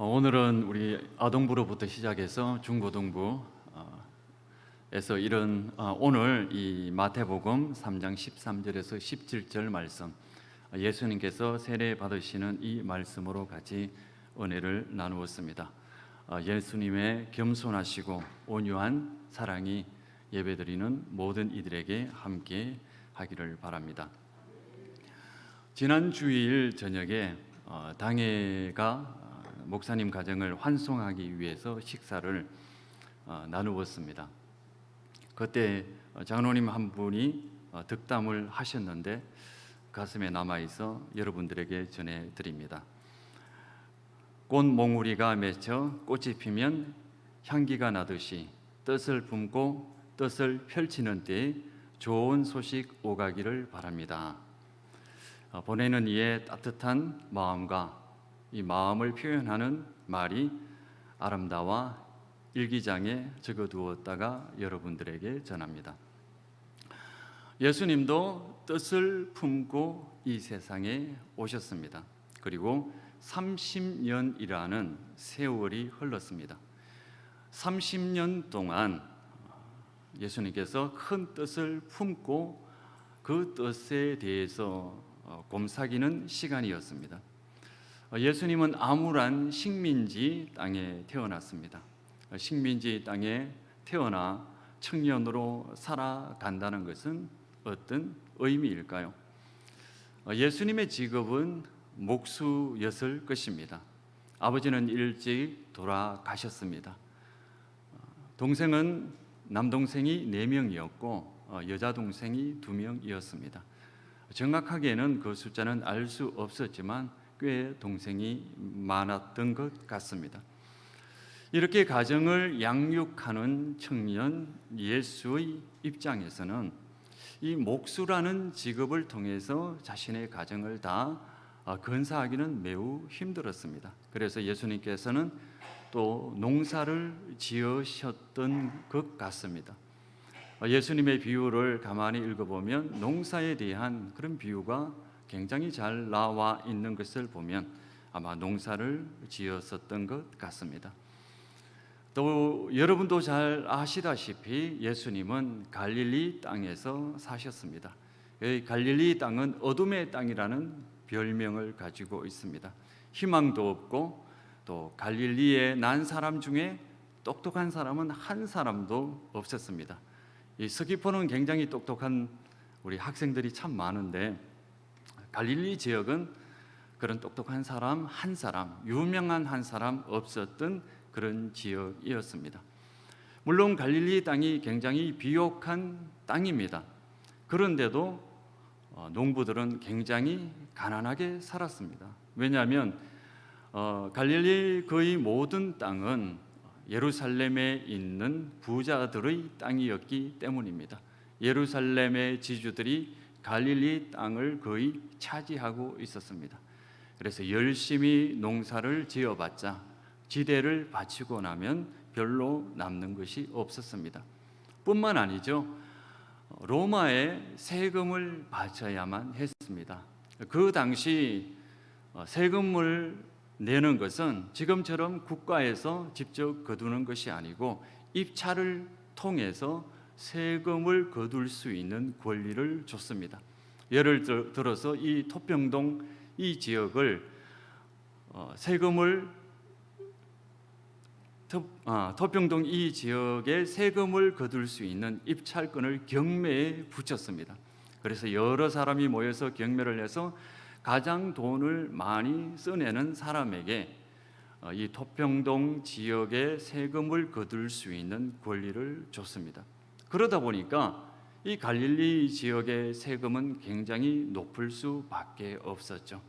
오늘은 우리 아동부로부터 시작해서 중고등부에서 이런 오늘 이 마태복음 3장 13절에서 17절 말씀, 예수님께서 세례 받으시는 이 말씀으로 같이 은혜를 나누었습니다. 예수님의 겸손하시고 온유한 사랑이 예배드리는 모든 이들에게 함께 하기를 바랍니다. 지난 주일 저녁에 당회가 목사님 가정을 환송하기 위해서 식사를 나누었습니다. 그때 장로님 한 분이 득담을 하셨는데 가슴에 남아있어 여러분들에게 전해드립니다. 꽃몽우리가 맺혀 꽃이 피면 향기가 나듯이 뜻을 품고 뜻을 펼치는 때에 좋은 소식 오가기를 바랍니다. 보내는 이의 따뜻한 마음과 이 마음을 표현하는 말이 아름다워 일기장에 적어두었다가 여러분들에게 전합니다. 예수님도 뜻을 품고 이 세상에 오셨습니다. 그리고 30년이라는 세월이 흘렀습니다. 30년 동안 예수님께서 큰 뜻을 품고 그 뜻에 대해서 곰삭이는 시간이었습니다. 예수님은 암울한 식민지 땅에 태어났습니다. 식민지 땅에 태어나 청년으로 살아간다는 것은 어떤 의미일까요? 예수님의 직업은 목수였을 것입니다. 아버지는 일찍 돌아가셨습니다. 동생은 남동생이 4명이었고 여자 동생이 2명이었습니다. 정확하게는 그 숫자는 알 수 없었지만 꽤 동생이 많았던 것 같습니다. 이렇게 가정을 양육하는 청년 예수의 입장에서는 이 목수라는 직업을 통해서 자신의 가정을 다 건사하기는 매우 힘들었습니다. 그래서 예수님께서는 또 농사를 지으셨던 것 같습니다. 예수님의 비유를 가만히 읽어보면 농사에 대한 그런 비유가 굉장히 잘 나와 있는 것을 보면 아마 농사를 지었었던 것 같습니다. 또 여러분도 잘 아시다시피 예수님은 갈릴리 땅에서 사셨습니다. 이 갈릴리 땅은 어둠의 땅이라는 별명을 가지고 있습니다. 희망도 없고 또 갈릴리에 난 사람 중에 똑똑한 사람은 한 사람도 없었습니다. 이 스키포는 굉장히 똑똑한 우리 학생들이 참 많은데 갈릴리 지역은 그런 똑똑한 사람 한 사람, 유명한 한 사람 없었던 그런 지역이었습니다. 물론 갈릴리 땅이 굉장히 비옥한 땅입니다. 그런데도 농부들은 굉장히 가난하게 살았습니다. 왜냐하면 갈릴리 거의 모든 땅은 예루살렘에 있는 부자들의 땅이었기 때문입니다. 예루살렘의 지주들이 갈릴리 땅을 거의 차지하고 있었습니다. 그래서 열심히 농사를 지어봤자 지대를 바치고 나면 별로 남는 것이 없었습니다. 뿐만 아니죠, 로마에 세금을 바쳐야만 했습니다. 그 당시 세금을 내는 것은 지금처럼 국가에서 직접 거두는 것이 아니고 입찰을 통해서 세금을 거둘 수 있는 권리를 줬습니다. 예를 들어서 이 토평동 이 지역을 토평동 이 지역에 세금을 거둘 수 있는 입찰권을 경매에 붙였습니다. 그래서 여러 사람이 모여서 경매를 해서 가장 돈을 많이 써내는 사람에게 이 토평동 지역에 세금을 거둘 수 있는 권리를 줬습니다. 그러다 보니까 이 갈릴리 지역의 세금은 굉장히 높을 수밖에 없었죠.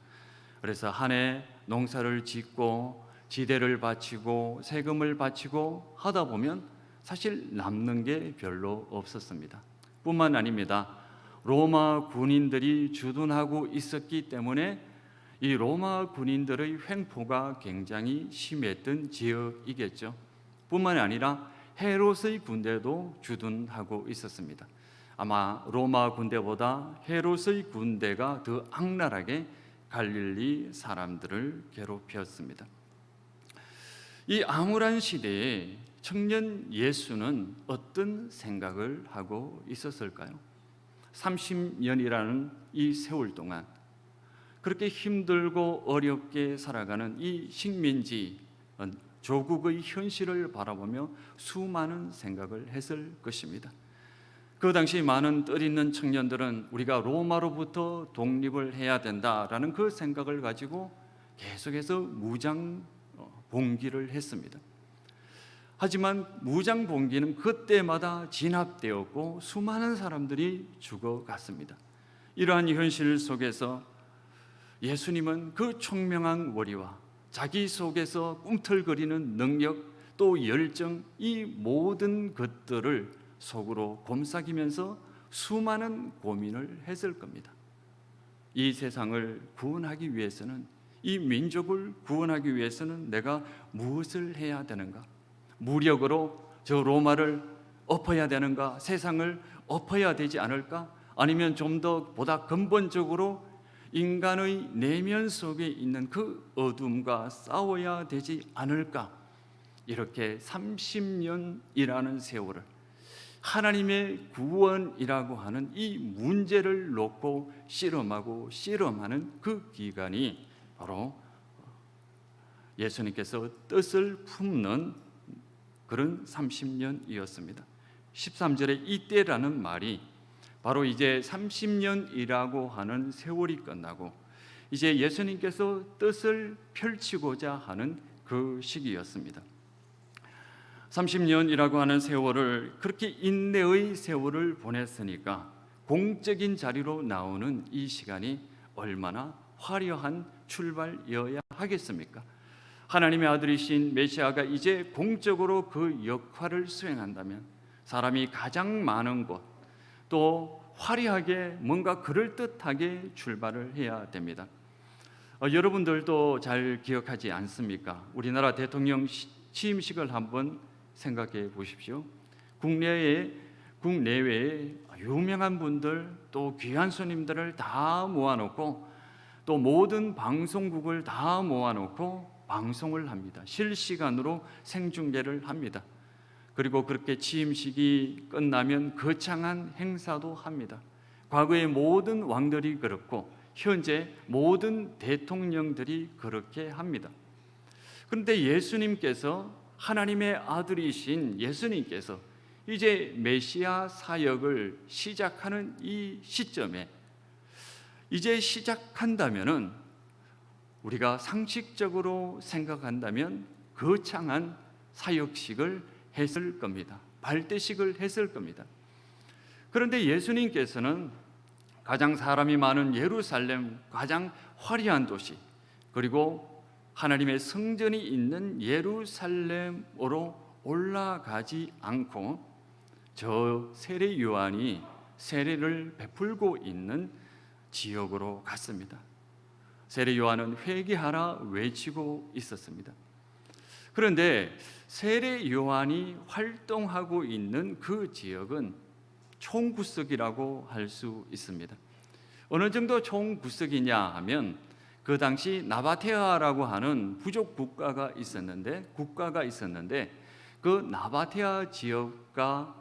그래서 한 해 농사를 짓고 지대를 바치고 세금을 바치고 하다 보면 사실 남는 게 별로 없었습니다. 뿐만 아닙니다. 로마 군인들이 주둔하고 있었기 때문에 이 로마 군인들의 횡포가 굉장히 심했던 지역이겠죠. 뿐만 아니라 헤롯의 군대도 주둔하고 있었습니다. 아마 로마 군대보다 헤롯의 군대가 더 악랄하게 갈릴리 사람들을 괴롭혔습니다. 이 암울한 시대에 청년 예수는 어떤 생각을 하고 있었을까요? 30년이라는 이 세월 동안 그렇게 힘들고 어렵게 살아가는 이 식민지 조국의 현실을 바라보며 수많은 생각을 했을 것입니다. 그 당시 많은 뜻있는 청년들은 우리가 로마로부터 독립을 해야 된다라는 그 생각을 가지고 계속해서 무장 봉기를 했습니다. 하지만 무장 봉기는 그때마다 진압되었고 수많은 사람들이 죽어갔습니다. 이러한 현실 속에서 예수님은 그 총명한 원리와 자기 속에서 꿈틀거리는 능력 또 열정, 이 모든 것들을 속으로 곰삭이면서 수많은 고민을 했을 겁니다. 이 세상을 구원하기 위해서는, 이 민족을 구원하기 위해서는 내가 무엇을 해야 되는가? 무력으로 저 로마를 엎어야 되는가? 세상을 엎어야 되지 않을까? 아니면 좀 더 보다 근본적으로 인간의 내면 속에 있는 그 어둠과 싸워야 되지 않을까? 이렇게 30년이라는 세월을 하나님의 구원이라고 하는 이 문제를 놓고 씨름하고 씨름하는 그 기간이 바로 예수님께서 뜻을 품는 그런 30년이었습니다. 13절에 이때라는 말이 바로 이제 30년이라고 하는 세월이 끝나고 이제 예수님께서 뜻을 펼치고자 하는 그 시기였습니다. 30년이라고 하는 세월을 그렇게 인내의 세월을 보냈으니까 공적인 자리로 나오는 이 시간이 얼마나 화려한 출발이어야 하겠습니까? 하나님의 아들이신 메시아가 이제 공적으로 그 역할을 수행한다면 사람이 가장 많은 곳, 또 화려하게 뭔가 그럴듯하게 출발을 해야 됩니다. 여러분들도 잘 기억하지 않습니까? 우리나라 대통령 취임식을 한번 생각해 보십시오. 국내외에 유명한 분들 또 귀한 손님들을 다 모아놓고 또 모든 방송국을 다 모아놓고 방송을 합니다. 실시간으로 생중계를 합니다. 그리고 그렇게 취임식이 끝나면 거창한 행사도 합니다. 과거의 모든 왕들이 그렇고 현재 모든 대통령들이 그렇게 합니다. 그런데 예수님께서, 하나님의 아들이신 예수님께서 이제 메시아 사역을 시작하는 이 시점에 이제 시작한다면은 우리가 상식적으로 생각한다면 거창한 사역식을 했을 겁니다. 발대식을 했을 겁니다. 그런데 예수님께서는 가장 사람이 많은 예루살렘, 가장 화려한 도시, 그리고 하나님의 성전이 있는 예루살렘으로 올라가지 않고 저 세례 요한이 세례를 베풀고 있는 지역으로 갔습니다. 세례 요한은 회개하라 외치고 있었습니다. 그런데 세례 요한이 활동하고 있는 그 지역은 총구석이라고 할 수 있습니다. 어느 정도 총구석이냐 하면 그 당시 나바테아라고 하는 부족 국가가 있었는데 그 나바테아 지역과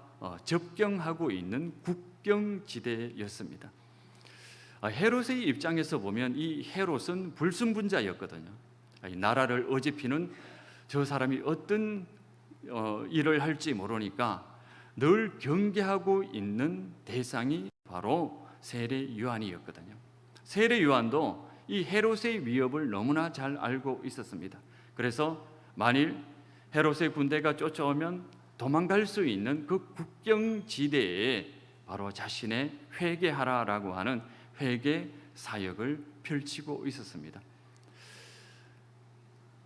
접경하고 있는 국경지대였습니다. 헤롯의 입장에서 보면 이 헤롯은 불순분자였거든요. 나라를 어지피는 저 사람이 어떤 일을 할지 모르니까 늘 경계하고 있는 대상이 바로 세례 요한이었거든요. 세례 요한도 이 헤롯의 위협을 너무나 잘 알고 있었습니다. 그래서 만일 헤롯의 군대가 쫓아오면 도망갈 수 있는 그 국경지대에 바로 자신의 회개하라라고 하는 회개 사역을 펼치고 있었습니다.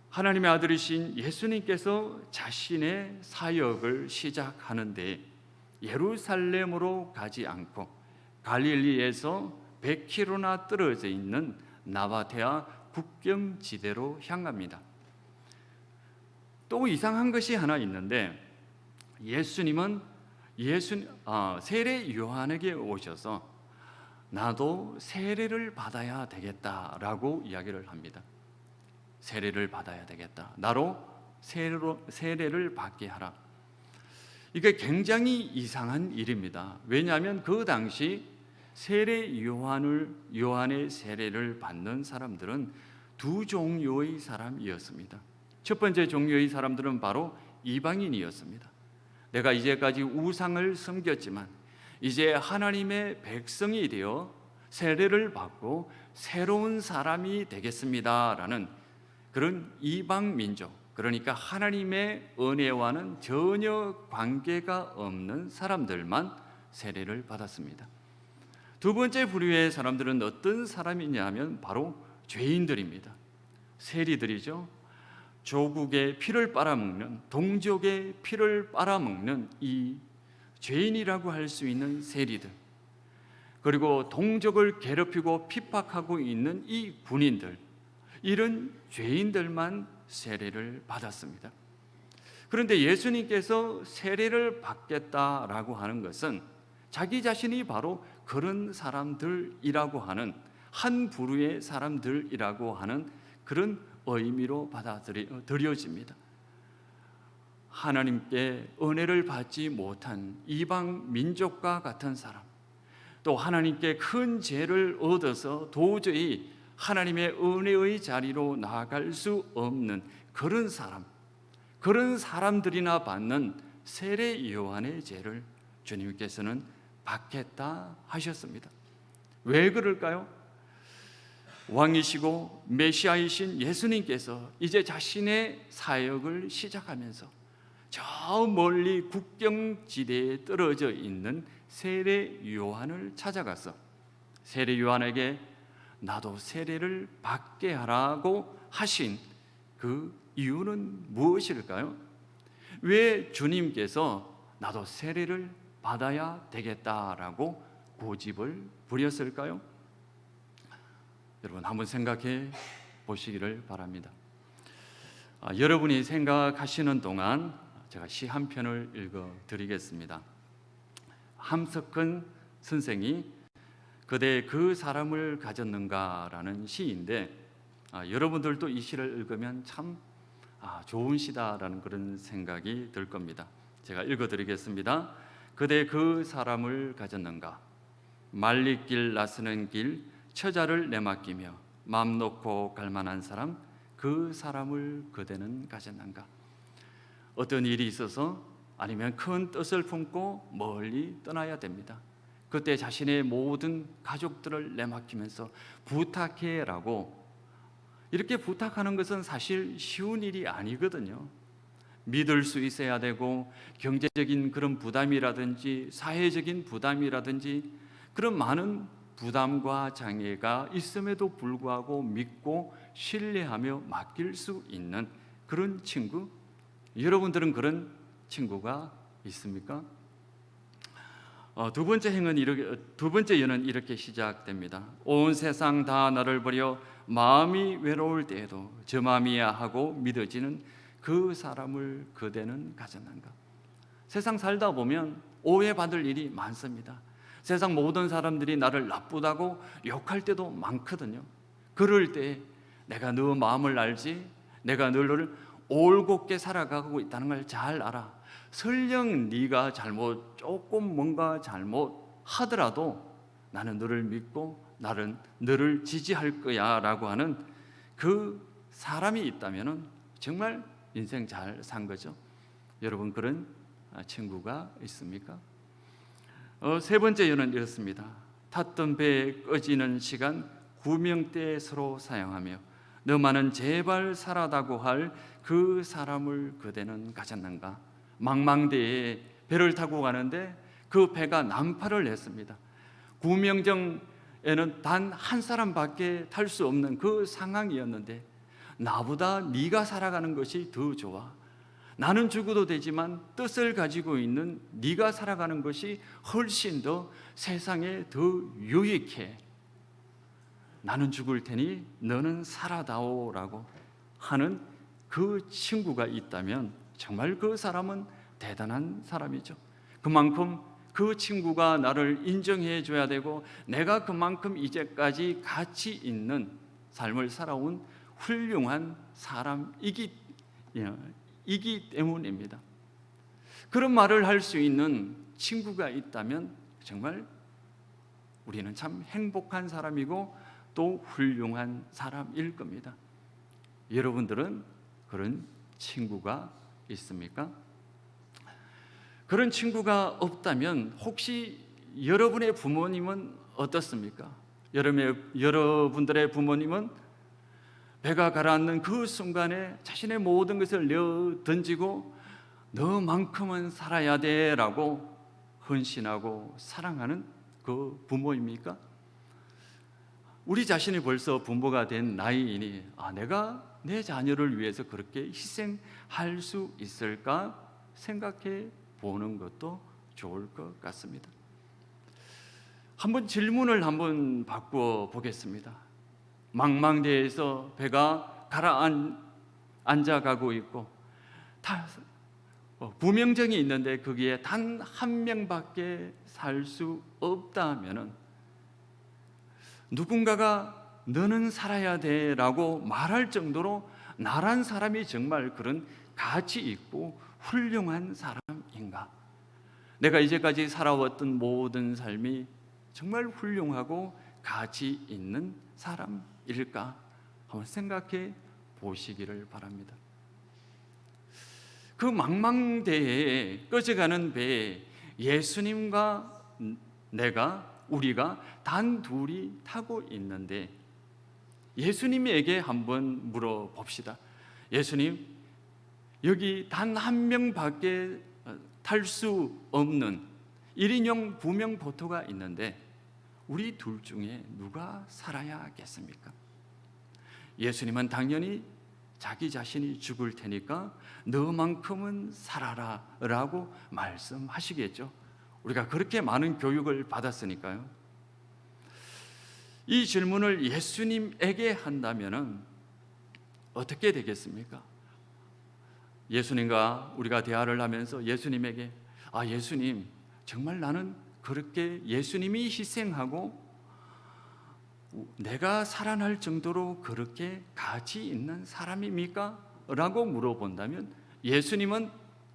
하나님의 아들이신 예수님께서 자신의 사역을 시작하는데 예루살렘으로 가지 않고 갈릴리에서 100km나 떨어져 있는 나바테아 국경지대로 향합니다. 또 이상한 것이 하나 있는데 예수님은 세례 요한에게 오셔서 나도 세례를 받아야 되겠다라고 이야기를 합니다. 세례를 받아야 되겠다. 나로 세례를 받게 하라. 이게 굉장히 이상한 일입니다. 왜냐하면 그 당시 요한의 세례를 받는 사람들은 두 종류의 사람이었습니다. 첫 번째 종류의 사람들은 바로 이방인이었습니다. 내가 이제까지 우상을 섬겼지만 이제 하나님의 백성이 되어 세례를 받고 새로운 사람이 되겠습니다라는 그런 이방 민족, 그러니까 하나님의 은혜와는 전혀 관계가 없는 사람들만 세례를 받았습니다. 두 번째 부류의 사람들은 어떤 사람이냐 하면 바로 죄인들입니다. 세리들이죠. 조국의 피를 빨아먹는, 동족의 피를 빨아먹는 이 죄인이라고 할 수 있는 세리들, 그리고 동족을 괴롭히고 핍박하고 있는 이 군인들, 이런 죄인들만 세례를 받았습니다. 그런데 예수님께서 세례를 받겠다라고 하는 것은 자기 자신이 바로 그런 사람들이라고 하는, 한 부류의 사람들이라고 하는 그런 의미로 받아들여집니다. 하나님께 은혜를 받지 못한 이방 민족과 같은 사람, 또 하나님께 큰 죄를 얻어서 도저히 하나님의 은혜의 자리로 나아갈 수 없는 그런 사람, 그런 사람들이나 받는 세례 요한의 죄를 주님께서는 받겠다 하셨습니다. 왜 그럴까요? 왕이시고 메시아이신 예수님께서 이제 자신의 사역을 시작하면서 저 멀리 국경지대에 떨어져 있는 세례 요한을 찾아가서 세례 요한에게 나도 세례를 받게 하라고 하신 그 이유는 무엇일까요? 왜 주님께서 나도 세례를 받아야 되겠다라고 고집을 부렸을까요? 여러분 한번 생각해 보시기를 바랍니다. 여러분이 생각하시는 동안 제가 시 한 편을 읽어 드리겠습니다. 함석헌 선생이 그대 그 사람을 가졌는가라는 시인데, 여러분들도 이 시를 읽으면 참 좋은 시다라는 그런 생각이 들 겁니다. 제가 읽어 드리겠습니다. 그대 그 사람을 가졌는가? 말리길 나서는 길 처자를 내맡기며 맘 놓고 갈 만한 사람, 그 사람을 그대는 가졌는가? 어떤 일이 있어서 아니면 큰 뜻을 품고 멀리 떠나야 됩니다. 그때 자신의 모든 가족들을 내맡기면서 부탁해라고, 이렇게 부탁하는 것은 사실 쉬운 일이 아니거든요. 믿을 수 있어야 되고 경제적인 그런 부담이라든지 사회적인 부담이라든지 그런 많은 부담과 장애가 있음에도 불구하고 믿고 신뢰하며 맡길 수 있는 그런 친구, 여러분들은 그런 친구가 있습니까? 두 번째 예는 이렇게 시작됩니다. 온 세상 다 나를 버려 마음이 외로울 때에도 저 마음이야 하고 믿어지는 그 사람을 그대는 가졌는가? 세상 살다 보면 오해받을 일이 많습니다. 세상 모든 사람들이 나를 나쁘다고 욕할 때도 많거든요. 그럴 때 내가 너 마음을 알지, 내가 너를 올곧게 살아가고 있다는 걸 잘 알아. 설령 네가 조금 뭔가 잘못하더라도 나는 너를 믿고 너를 지지할 거야 라고 하는 그 사람이 있다면 정말 인생 잘 산 거죠. 여러분 그런 친구가 있습니까? 세 번째 예는 이렇습니다. 탔던 배에 꺼지는 시간 구명대 서로 사용하며 너만은 제발 살아다고 할 그 사람을 그대는 가졌는가? 망망대해에 배를 타고 가는데 그 배가 난파를 했습니다. 구명정에는 단 한 사람밖에 탈 수 없는 그 상황이었는데 나보다 네가 살아가는 것이 더 좋아. 나는 죽어도 되지만 뜻을 가지고 있는 네가 살아가는 것이 훨씬 더 세상에 더 유익해. 나는 죽을 테니 너는 살아다오라고 하는 그 친구가 있다면 정말 그 사람은 대단한 사람이죠. 그만큼 그 친구가 나를 인정해 줘야 되고 내가 그만큼 이제까지 가치 있는 삶을 살아온 훌륭한 사람이기 죄인이기 때문입니다. 그런 말을 할 수 있는 친구가 있다면 정말 우리는 참 행복한 사람이고 또 훌륭한 사람일 겁니다. 여러분들은 그런 친구가 있습니까? 그런 친구가 없다면 혹시 여러분의 부모님은 어떻습니까? 여러분들의 부모님은 배가 가라앉는 그 순간에 자신의 모든 것을 내어 던지고 너만큼은 살아야 돼 라고 헌신하고 사랑하는 그 부모입니까? 우리 자신이 벌써 부모가 된 나이이니 내가 내 자녀를 위해서 그렇게 희생할 수 있을까 생각해 보는 것도 좋을 것 같습니다. 한번 질문을 한번 바꾸어 보겠습니다. 망망대해에서 배가 가라앉아가고 있고 부명정이 있는데 거기에 단 한 명밖에 살 수 없다면은 누군가가 너는 살아야 돼 라고 말할 정도로 나란 사람이 정말 그런 가치 있고 훌륭한 사람인가? 내가 이제까지 살아왔던 모든 삶이 정말 훌륭하고 가치 있는 사람일까? 한번 생각해 보시기를 바랍니다. 그 망망대해에 꺼져가는 배에 예수님과 우리가 단둘이 타고 있는데 예수님에게 한번 물어봅시다. 예수님, 여기 단 한 명밖에 탈 수 없는 1인용 부명보토가 있는데 우리 둘 중에 누가 살아야겠습니까? 예수님은 당연히 자기 자신이 죽을 테니까 너만큼은 살아라 라고 말씀하시겠죠. 우리가 그렇게 많은 교육을 받았으니까요. 이 질문을 예수님에게 한다면 어떻게 되겠습니까? 예수님과 우리가 대화를 하면서 예수님에게 예수님, 정말 나는 그렇게 예수님이 희생하고 내가 살아날 정도로 그렇게 가치 있는 사람입니까? 라고 물어본다면 예수님은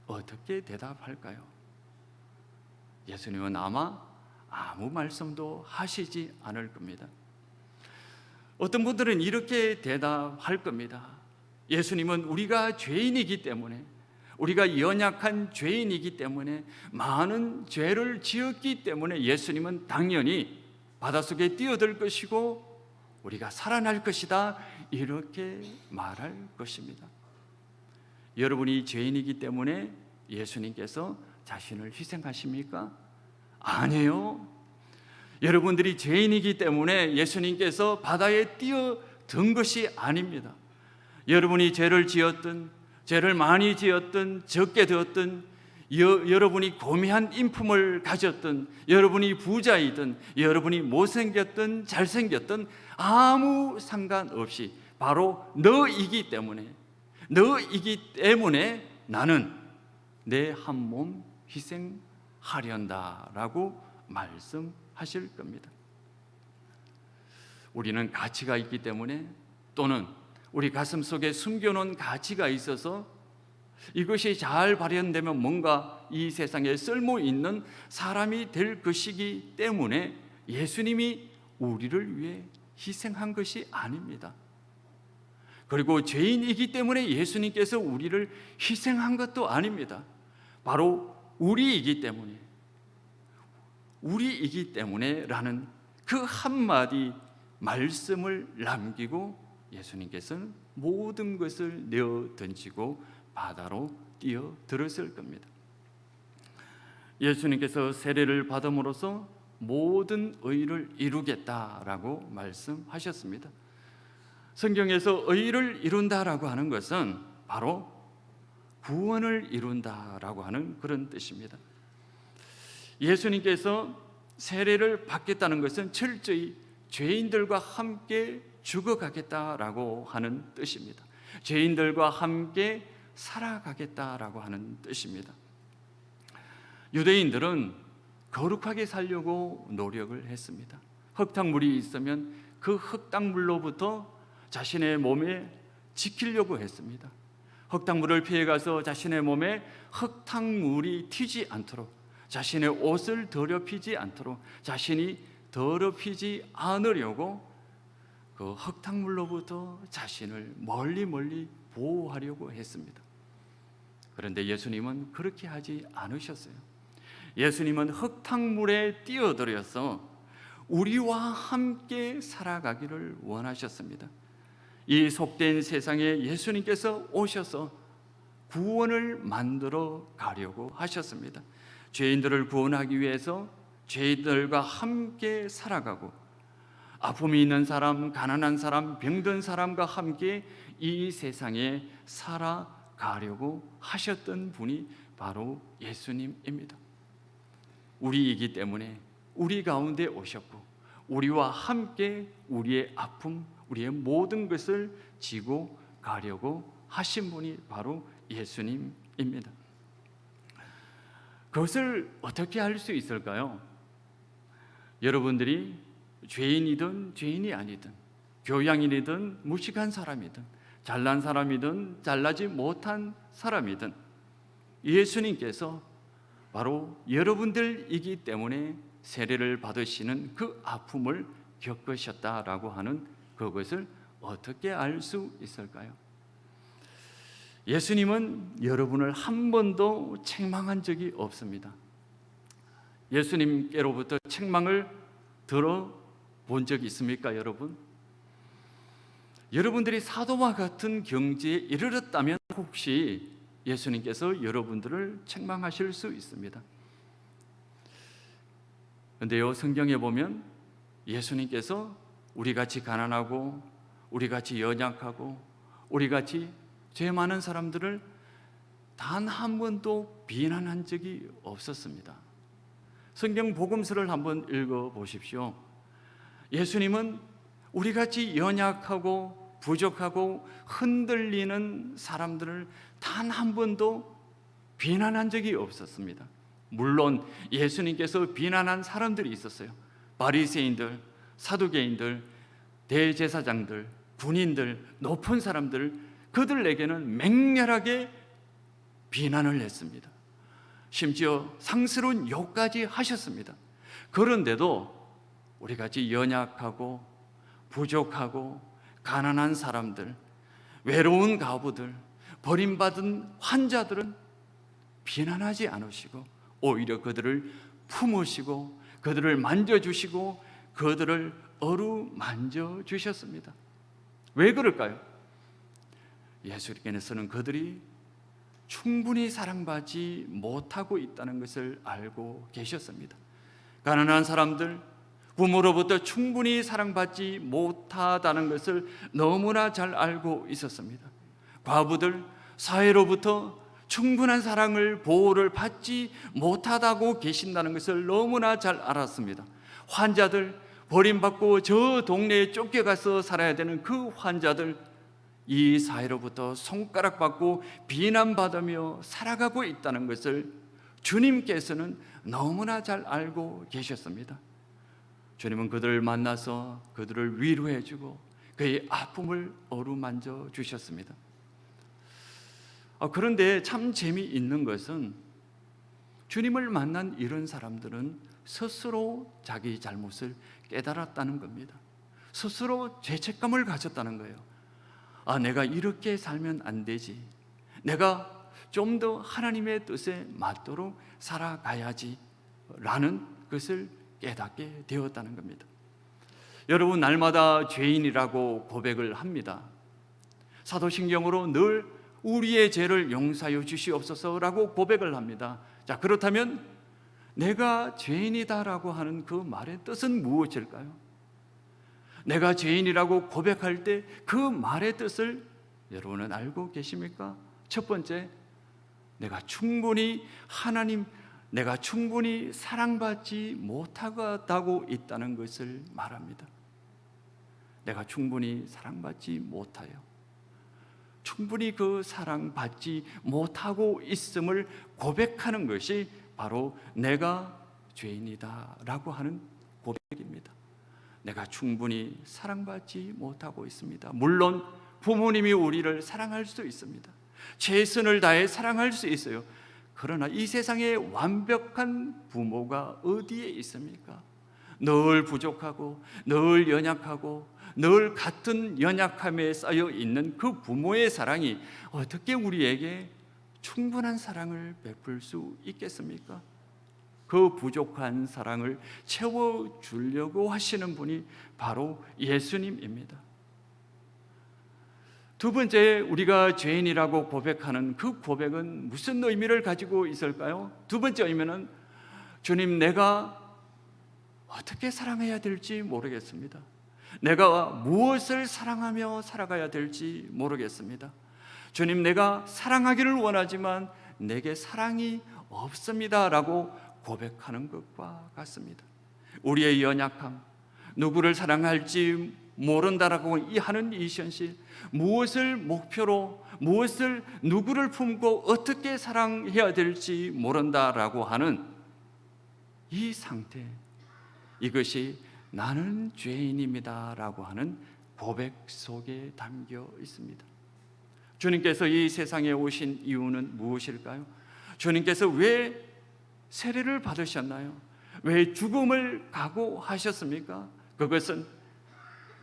어떻게 대답할까요? 예수님은 아마 아무 말씀도 하시지 않을 겁니다. 어떤 분들은 이렇게 대답할 겁니다. 예수님은 우리가 죄인이기 때문에, 우리가 연약한 죄인이기 때문에, 많은 죄를 지었기 때문에 예수님은 당연히 바닷속에 뛰어들 것이고 우리가 살아날 것이다, 이렇게 말할 것입니다. 여러분이 죄인이기 때문에 예수님께서 자신을 희생하십니까? 아니에요. 여러분들이 죄인이기 때문에 예수님께서 바다에 뛰어든 것이 아닙니다. 여러분이 죄를 지었든, 죄를 많이 지었든, 적게 되었든, 여러분이 고미한 인품을 가졌든, 여러분이 부자이든, 여러분이 못생겼든 잘생겼든 아무 상관없이 바로 너이기 때문에 나는 내 한 몸 희생하련다라고 말씀하실 겁니다. 우리는 가치가 있기 때문에, 또는 우리 가슴 속에 숨겨놓은 가치가 있어서 이것이 잘 발현되면 뭔가 이 세상에 쓸모 있는 사람이 될 것이기 때문에 예수님이 우리를 위해 희생한 것이 아닙니다. 그리고 죄인이기 때문에 예수님께서 우리를 희생한 것도 아닙니다. 바로 우리이기 때문에 라는 그 한마디 말씀을 남기고 예수님께서는 모든 것을 내어 던지고 바다로 뛰어들었을 겁니다. 예수님께서 세례를 받음으로써 모든 의를 이루겠다라고 말씀하셨습니다. 성경에서 의를 이룬다라고 하는 것은 바로 구원을 이룬다라고 하는 그런 뜻입니다. 예수님께서 세례를 받겠다는 것은 철저히 죄인들과 함께 죽어가겠다라고 하는 뜻입니다. 죄인들과 함께 살아가겠다라고 하는 뜻입니다. 유대인들은 거룩하게 살려고 노력을 했습니다. 흙탕물이 있으면 그 흙탕물로부터 자신의 몸에 지키려고 했습니다. 흙탕물을 피해가서 자신의 몸에 흙탕물이 튀지 않도록, 자신의 옷을 더럽히지 않도록, 자신이 더럽히지 않으려고 그 흙탕물로부터 자신을 멀리 보호하려고 했습니다. 그런데 예수님은 그렇게 하지 않으셨어요. 예수님은 흙탕물에 뛰어들어서 우리와 함께 살아가기를 원하셨습니다. 이 속된 세상에 예수님께서 오셔서 구원을 만들어 가려고 하셨습니다. 죄인들을 구원하기 위해서 죄인들과 함께 살아가고, 아픔이 있는 사람, 가난한 사람, 병든 사람과 함께 이 세상에 살아가려고 하셨던 분이 바로 예수님입니다. 우리이기 때문에 우리 가운데 오셨고, 우리와 함께 우리의 아픔, 우리의 모든 것을 지고 가려고 하신 분이 바로 예수님입니다. 그것을 어떻게 할 수 있을까요? 여러분들이 죄인이든 죄인이 아니든, 교양인이든 무식한 사람이든, 잘난 사람이든 잘나지 못한 사람이든, 예수님께서 바로 여러분들이기 때문에 세례를 받으시는 그 아픔을 겪으셨다라고 하는 그것을 어떻게 알 수 있을까요? 예수님은 여러분을 한 번도 책망한 적이 없습니다. 예수님께로부터 책망을 들어본 적이 있습니까, 여러분? 여러분들이 사도와 같은 경지에 이르렀다면 혹시 예수님께서 여러분들을 책망하실 수 있습니다. 그런데요, 성경에 보면 예수님께서 우리같이 가난하고, 우리같이 연약하고, 우리같이 죄 많은 사람들을 단 한 번도 비난한 적이 없었습니다. 성경 복음서를 한번 읽어 보십시오. 예수님은 우리같이 연약하고 부족하고 흔들리는 사람들을 단 한 번도 비난한 적이 없었습니다. 물론 예수님께서 비난한 사람들이 있었어요. 바리새인들, 사두개인들, 대제사장들, 군인들, 높은 사람들, 그들에게는 맹렬하게 비난을 했습니다. 심지어 상스러운 욕까지 하셨습니다. 그런데도 우리같이 연약하고 부족하고 가난한 사람들, 외로운 가부들, 버림받은 환자들은 비난하지 않으시고 오히려 그들을 품으시고 그들을 만져주시고 그들을 어루만져 주셨습니다. 왜 그럴까요? 예수님께서는 그들이 충분히 사랑받지 못하고 있다는 것을 알고 계셨습니다. 가난한 사람들, 부모로부터 충분히 사랑받지 못하다는 것을 너무나 잘 알고 있었습니다. 과부들, 사회로부터 충분한 사랑을, 보호를 받지 못하다고 계신다는 것을 너무나 잘 알았습니다. 환자들, 버림받고 저 동네에 쫓겨가서 살아야 되는 그 환자들, 이 사회로부터 손가락받고 비난받으며 살아가고 있다는 것을 주님께서는 너무나 잘 알고 계셨습니다. 주님은 그들을 만나서 그들을 위로해주고 그의 아픔을 어루만져 주셨습니다. 그런데 참 재미있는 것은 주님을 만난 이런 사람들은 스스로 자기 잘못을 깨달았다는 겁니다. 스스로 죄책감을 가졌다는 거예요. 내가 이렇게 살면 안 되지. 내가 좀 더 하나님의 뜻에 맞도록 살아가야지 라는 것을 깨닫게 되었다는 겁니다. 여러분, 날마다 죄인이라고 고백을 합니다. 사도신경으로 늘 우리의 죄를 용서하여 주시옵소서라고 고백을 합니다. 자, 그렇다면 내가 죄인이다라고 하는 그 말의 뜻은 무엇일까요? 내가 죄인이라고 고백할 때 그 말의 뜻을 여러분은 알고 계십니까? 첫 번째, 내가 충분히 사랑받지 못하고 있다는 것을 말합니다. 내가 충분히 사랑받지 못하여, 충분히 그 사랑받지 못하고 있음을 고백하는 것이 바로 내가 죄인이다라고 하는 고백입니다. 내가 충분히 사랑받지 못하고 있습니다. 물론 부모님이 우리를 사랑할 수 있습니다. 최선을 다해 사랑할 수 있어요. 그러나 이 세상에 완벽한 부모가 어디에 있습니까? 늘 부족하고 늘 연약하고 늘 같은 연약함에 쌓여 있는 그 부모의 사랑이 어떻게 우리에게 충분한 사랑을 베풀 수 있겠습니까? 그 부족한 사랑을 채워주려고 하시는 분이 바로 예수님입니다. 두 번째, 우리가 죄인이라고 고백하는 그 고백은 무슨 의미를 가지고 있을까요? 두 번째 의미는 주님, 내가 어떻게 사랑해야 될지 모르겠습니다. 내가 무엇을 사랑하며 살아가야 될지 모르겠습니다. 주님, 내가 사랑하기를 원하지만 내게 사랑이 없습니다 라고 고백하는 것과 같습니다. 우리의 연약함, 누구를 사랑할지 모른다라고 하는 이 현실, 무엇을 목표로, 무엇을 누구를 품고 어떻게 사랑해야 될지 모른다라고 하는 이 상태, 이것이 나는 죄인입니다 라고 하는 고백 속에 담겨 있습니다. 주님께서 이 세상에 오신 이유는 무엇일까요? 주님께서 왜 세례를 받으셨나요? 왜 죽음을 각오하셨습니까? 그것은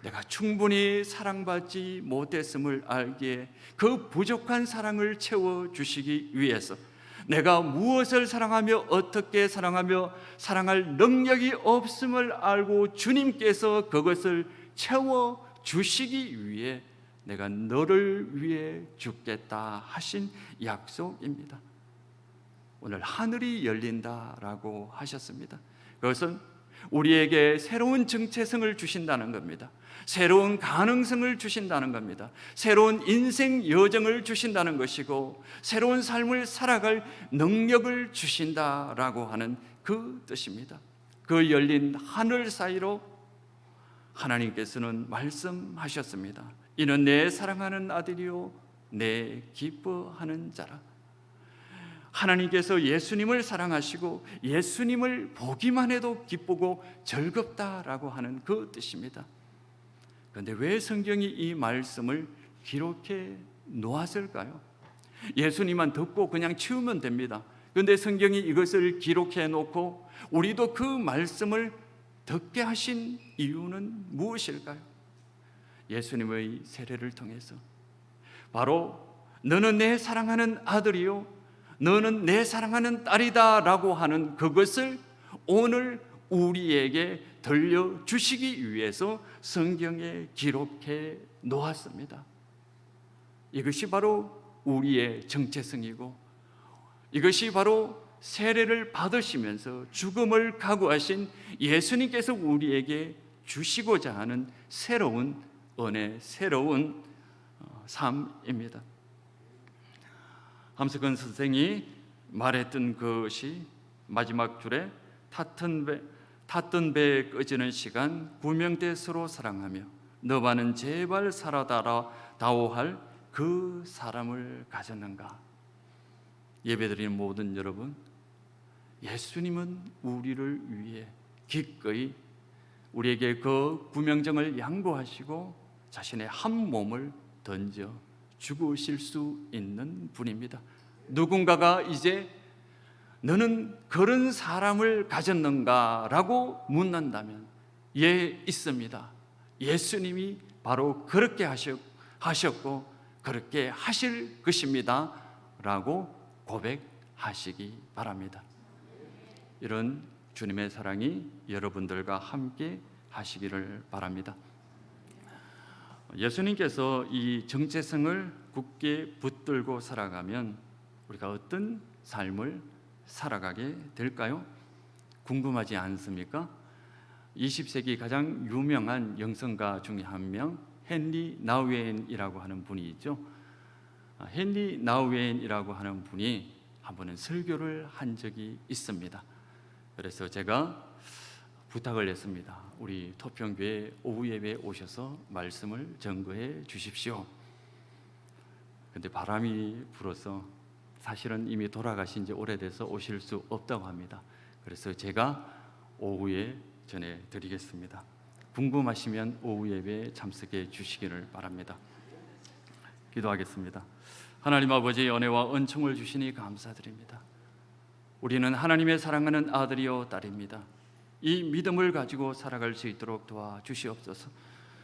내가 충분히 사랑받지 못했음을 알기에 그 부족한 사랑을 채워주시기 위해서, 내가 무엇을 사랑하며 어떻게 사랑하며 사랑할 능력이 없음을 알고 주님께서 그것을 채워주시기 위해 내가 너를 위해 죽겠다 하신 약속입니다. 오늘 하늘이 열린다라고 하셨습니다. 그것은 우리에게 새로운 정체성을 주신다는 겁니다. 새로운 가능성을 주신다는 겁니다. 새로운 인생 여정을 주신다는 것이고, 새로운 삶을 살아갈 능력을 주신다라고 하는 그 뜻입니다. 그 열린 하늘 사이로 하나님께서는 말씀하셨습니다. 이는 내 사랑하는 아들이요 내 기뻐하는 자라. 하나님께서 예수님을 사랑하시고 예수님을 보기만 해도 기쁘고 즐겁다라고 하는 그 뜻입니다. 그런데 왜 성경이 이 말씀을 기록해 놓았을까요? 예수님만 듣고 그냥 치우면 됩니다. 그런데 성경이 이것을 기록해 놓고 우리도 그 말씀을 듣게 하신 이유는 무엇일까요? 예수님의 세례를 통해서 바로 너는 내 사랑하는 아들이요 너는 내 사랑하는 딸이다 라고 하는 그것을 오늘 우리에게 들려주시기 위해서 성경에 기록해 놓았습니다. 이것이 바로 우리의 정체성이고, 이것이 바로 세례를 받으시면서 죽음을 각오하신 예수님께서 우리에게 주시고자 하는 새로운 은혜, 새로운 삶입니다. 함석헌 선생이 말했던 것이 마지막 줄에 탔던 배에 꺼지는 시간 구명대 서로 사랑하며 너와는 제발 살아다오할 그 사람을 가졌는가. 예배드리는 모든 여러분, 예수님은 우리를 위해 기꺼이 우리에게 그 구명정을 양보하시고 자신의 한 몸을 던져 죽으실 수 있는 분입니다. 누군가가 이제 너는 그런 사람을 가졌는가? 라고 묻는다면 예, 있습니다. 예수님이 바로 그렇게 하셨고 그렇게 하실 것입니다 라고 고백하시기 바랍니다. 이런 주님의 사랑이 여러분들과 함께 하시기를 바랍니다. 예수님께서 이 정체성을 굳게 붙들고 살아가면 우리가 어떤 삶을 살아가게 될까요? 궁금하지 않습니까? 20세기 가장 유명한 영성가 중에 한 명, 헨리 나우엔이라고 하는 분이 있죠. 헨리 나우엔이라고 하는 분이 한 번은 설교를 한 적이 있습니다. 그래서 제가 부탁을 했습니다. 우리 토평교회 오후 예배에 오셔서 말씀을 전거해 주십시오. 근데 바람이 불어서 사실은 이미 돌아가신 지 오래돼서 오실 수 없다고 합니다. 그래서 제가 오후에 전해드리겠습니다. 궁금하시면 오후 예배에 참석해 주시기를 바랍니다. 기도하겠습니다. 하나님 아버지의 은혜와 은총을 주시니 감사드립니다. 우리는 하나님의 사랑하는 아들이요 딸입니다. 이 믿음을 가지고 살아갈 수 있도록 도와주시옵소서.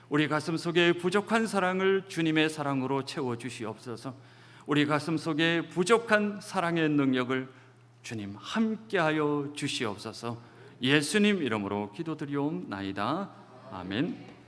우리 가슴 속에 부족한 사랑을 주님의 사랑으로 채워주시옵소서. 우리 가슴 속에 부족한 사랑의 능력을 주님 함께하여 주시옵소서. 예수님 이름으로 기도드리옵나이다. 아멘.